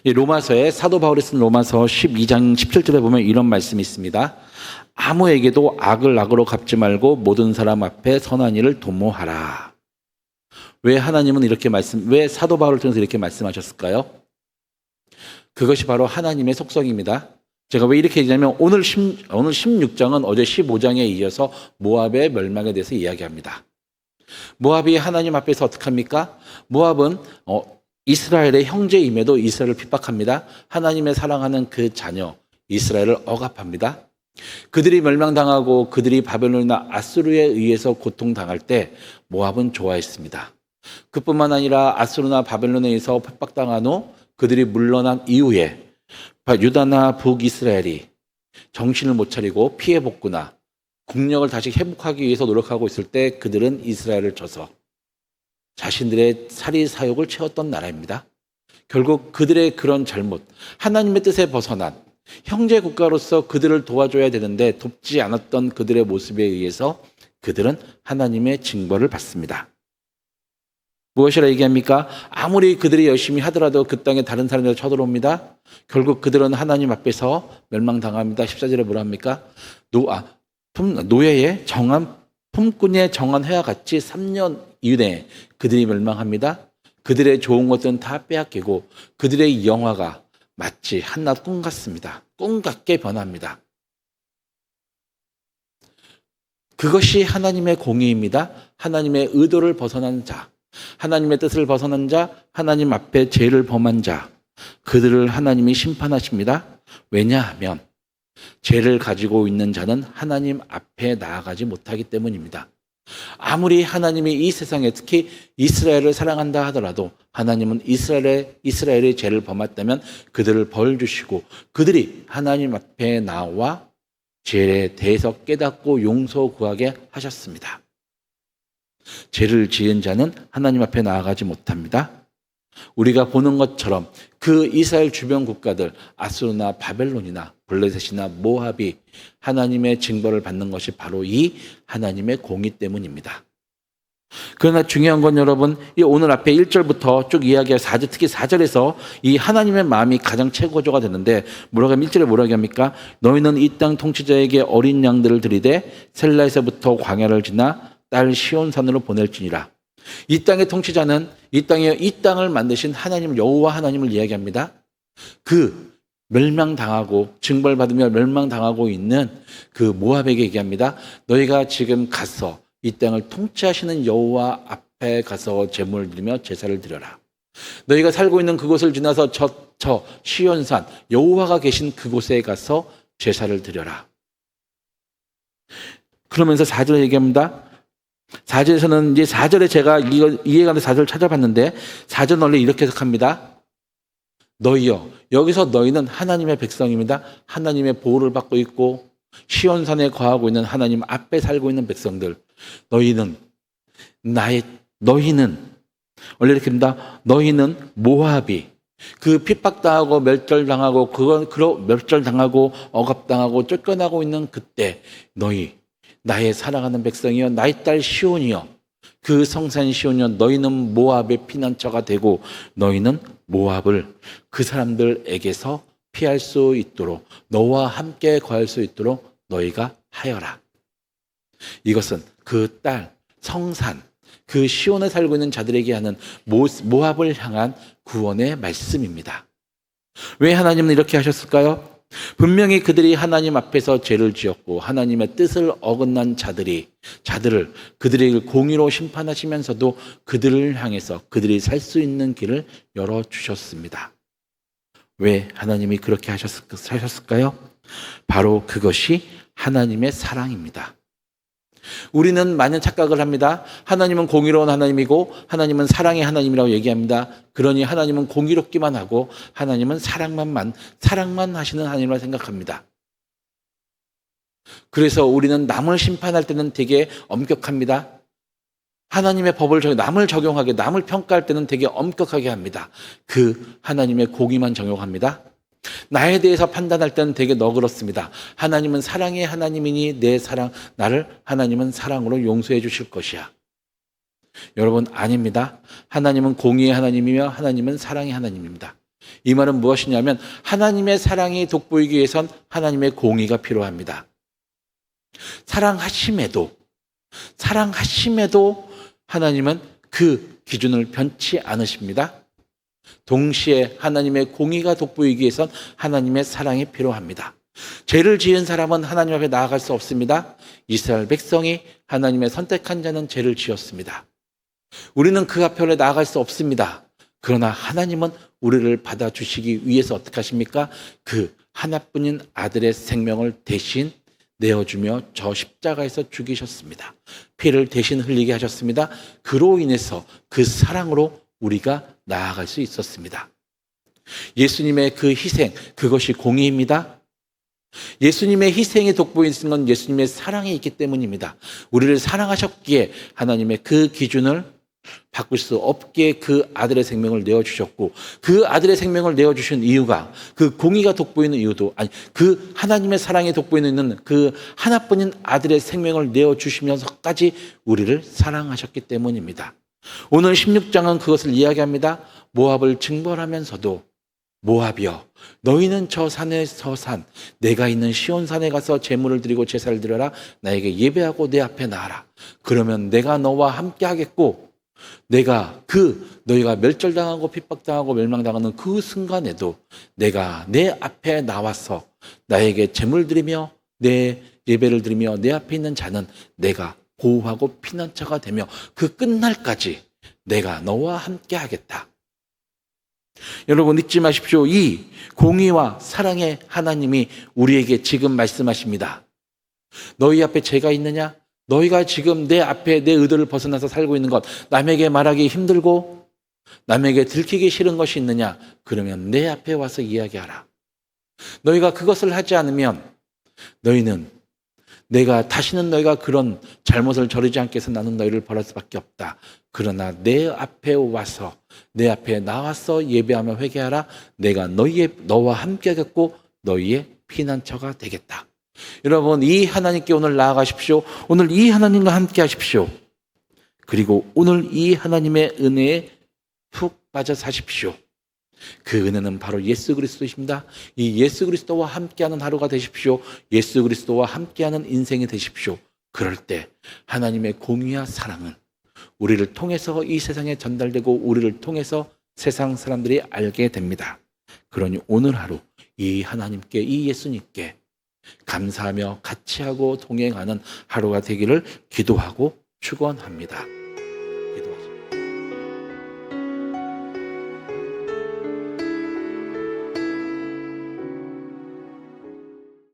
로마서에 사도 바울이 쓴 로마서 12장 17절에 보면 이런 말씀이 있습니다. 아무에게도 악을 악으로 갚지 말고 모든 사람 앞에 선한 일을 도모하라. 왜 하나님은 왜 사도 바울을 통해서 이렇게 말씀하셨을까요? 그것이 바로 하나님의 속성입니다. 제가 왜 이렇게 얘기하냐면 오늘 16장은 어제 15장에 이어서 모압의 멸망에 대해서 이야기합니다. 모압이 하나님 앞에서 어떻게 합니까? 모압은 이스라엘의 형제임에도 이스라엘을 핍박합니다. 하나님의 사랑하는 그 자녀 이스라엘을 억압합니다. 그들이 멸망당하고 그들이 바벨론이나 아수르에 의해서 고통당할 때 모압은 좋아했습니다. 그뿐만 아니라 아수르나 바벨론에 의해서 핍박당한 후 그들이 물러난 이후에 유다나 북이스라엘이 정신을 못 차리고 피해 복구나 국력을 다시 회복하기 위해서 노력하고 있을 때 그들은 이스라엘을 쳐서 자신들의 살이 사욕을 채웠던 나라입니다. 결국 그들의 그런 잘못, 하나님의 뜻에 벗어난 형제 국가로서 그들을 도와줘야 되는데 돕지 않았던 그들의 모습에 의해서 그들은 하나님의 징벌을 받습니다. 무엇이라 얘기합니까? 아무리 그들이 열심히 하더라도 그 땅에 다른 사람들이 쳐들어옵니다. 결국 그들은 하나님 앞에서 멸망당합니다. 14절에 뭐라 합니까? 노예의 정한 품꾼의 정한 해와 같이 3년 이내에 그들이 멸망합니다. 그들의 좋은 것들은 다 빼앗기고 그들의 영화가 마치 한낮 꿈 같습니다. 꿈 같게 변합니다. 그것이 하나님의 공의입니다. 하나님의 의도를 벗어난 자, 하나님의 뜻을 벗어난 자, 하나님 앞에 죄를 범한 자, 그들을 하나님이 심판하십니다. 왜냐하면 죄를 가지고 있는 자는 하나님 앞에 나아가지 못하기 때문입니다. 아무리 하나님이 이 세상에 특히 이스라엘을 사랑한다 하더라도 하나님은 이스라엘의 죄를 범했다면 그들을 벌 주시고 그들이 하나님 앞에 나와 죄에 대해서 깨닫고 용서 구하게 하셨습니다. 죄를 지은 자는 하나님 앞에 나아가지 못합니다. 우리가 보는 것처럼 그 이스라엘 주변 국가들 아수르나 바벨론이나 블레셋이나 모압이 하나님의 징벌을 받는 것이 바로 이 하나님의 공의 때문입니다. 그러나 중요한 건 여러분, 이 오늘 앞에 1절부터 쭉 이야기할 4절, 특히 4절에서 이 하나님의 마음이 가장 최고조가 되는데 뭐라고 하면 1절에 뭐라고 합니까? 너희는 이 땅 통치자에게 어린 양들을 들이되 셀라에서부터 광야를 지나 딸 시온산으로 보낼지니라. 이 땅의 통치자는 이 땅을 만드신 하나님 여호와 하나님을 이야기합니다. 그 멸망당하고 징벌받으며 멸망당하고 있는 그 모압에게 얘기합니다. 너희가 지금 가서 이 땅을 통치하시는 여호와 앞에 가서 제물을 드리며 제사를 드려라. 너희가 살고 있는 그곳을 지나서 저 시온산 여호와가 계신 그곳에 가서 제사를 드려라. 그러면서 4절에 얘기합니다. 4절에서는 이제 4절에 제가 이해가 안 돼서 4절을 찾아봤는데 4절은 원래 이렇게 해석합니다. 너희여, 여기서 너희는 하나님의 백성입니다. 하나님의 보호를 받고 있고 시온산에 거하고 있는 하나님 앞에 살고 있는 백성들. 너희는 원래 이렇게 합니다. 너희는 모압이 그 핍박당하고 멸절당하고 억압당하고 쫓겨나고 있는 그때 너희 나의 사랑하는 백성이여 나의 딸 시온이여 그 성산 시온이여 너희는 모압의 피난처가 되고 너희는 모압을 그 사람들에게서 피할 수 있도록 너와 함께 거할 수 있도록 너희가 하여라. 이것은 그 딸 성산 그 시온에 살고 있는 자들에게 하는 모압을 향한 구원의 말씀입니다. 왜 하나님은 이렇게 하셨을까요? 분명히 그들이 하나님 앞에서 죄를 지었고 하나님의 뜻을 어긋난 자들을 그들에게 공의로 심판하시면서도 그들을 향해서 그들이 살 수 있는 길을 열어주셨습니다. 왜 하나님이 그렇게 하셨을까요? 바로 그것이 하나님의 사랑입니다. 우리는 많은 착각을 합니다. 하나님은 공의로운 하나님이고 하나님은 사랑의 하나님이라고 얘기합니다. 그러니 하나님은 공의롭기만 하고 하나님은 사랑만 하시는 하나님이라고 생각합니다. 그래서 우리는 남을 심판할 때는 되게 엄격합니다. 하나님의 법을 남을 적용하게 남을 평가할 때는 되게 엄격하게 합니다. 그 하나님의 공의만 적용합니다. 나에 대해서 판단할 때는 되게 너그럽습니다. 하나님은 사랑의 하나님이니 나를 하나님은 사랑으로 용서해 주실 것이야. 여러분, 아닙니다. 하나님은 공의의 하나님이며 하나님은 사랑의 하나님입니다. 이 말은 무엇이냐면 하나님의 사랑이 돋보이기 위해선 하나님의 공의가 필요합니다. 사랑하심에도 하나님은 그 기준을 변치 않으십니다. 동시에 하나님의 공의가 돋보이기 위해선 하나님의 사랑이 필요합니다. 죄를 지은 사람은 하나님 앞에 나아갈 수 없습니다. 이스라엘 백성이 하나님의 선택한 자는 죄를 지었습니다. 우리는 그 앞에 나아갈 수 없습니다. 그러나 하나님은 우리를 받아주시기 위해서 어떻게 하십니까? 그 하나뿐인 아들의 생명을 대신 내어주며 저 십자가에서 죽이셨습니다. 피를 대신 흘리게 하셨습니다. 그로 인해서 그 사랑으로 우리가 나아갈 수 있었습니다. 예수님의 그 희생, 그것이 공의입니다. 예수님의 희생이 돋보이는 건 예수님의 사랑이 있기 때문입니다. 우리를 사랑하셨기에 하나님의 그 기준을 바꿀 수 없게 그 아들의 생명을 내어주셨고, 그 아들의 생명을 내어주신 이유가, 그 공의가 돋보이는 이유도, 그 하나님의 사랑이 돋보이는 그 하나뿐인 아들의 생명을 내어주시면서까지 우리를 사랑하셨기 때문입니다. 오늘 16장은 그것을 이야기합니다. 모압을 징벌하면서도 모압이여, 너희는 저 산에 저 산, 내가 있는 시온산에 가서 제물을 드리고 제사를 드려라. 나에게 예배하고 내 앞에 나아라. 그러면 내가 너와 함께 하겠고, 너희가 멸절당하고 핍박당하고 멸망당하는 그 순간에도 내가 내 앞에 나와서 나에게 제물 드리며 내 예배를 드리며 내 앞에 있는 자는 내가 보호하고 피난처가 되며 그 끝날까지 내가 너와 함께 하겠다. 여러분, 잊지 마십시오. 이 공의와 사랑의 하나님이 우리에게 지금 말씀하십니다. 너희 앞에 죄가 있느냐? 너희가 지금 내 앞에 내 의도를 벗어나서 살고 있는 것, 남에게 말하기 힘들고 남에게 들키기 싫은 것이 있느냐? 그러면 내 앞에 와서 이야기하라. 너희가 그것을 하지 않으면 다시는 너희가 그런 잘못을 저지르지 않게 해서 나는 너희를 벌할 수밖에 없다. 그러나 내 앞에 와서, 내 앞에 나와서 예배하며 회개하라. 내가 너와 함께 하겠고 너희의 피난처가 되겠다. 여러분, 이 하나님께 오늘 나아가십시오. 오늘 이 하나님과 함께 하십시오. 그리고 오늘 이 하나님의 은혜에 푹 빠져 사십시오. 그 은혜는 바로 예수 그리스도이십니다. 이 예수 그리스도와 함께하는 하루가 되십시오. 예수 그리스도와 함께하는 인생이 되십시오. 그럴 때 하나님의 공의와 사랑은 우리를 통해서 이 세상에 전달되고 우리를 통해서 세상 사람들이 알게 됩니다. 그러니 오늘 하루 이 하나님께, 이 예수님께 감사하며 같이 하고 동행하는 하루가 되기를 기도하고 축원합니다.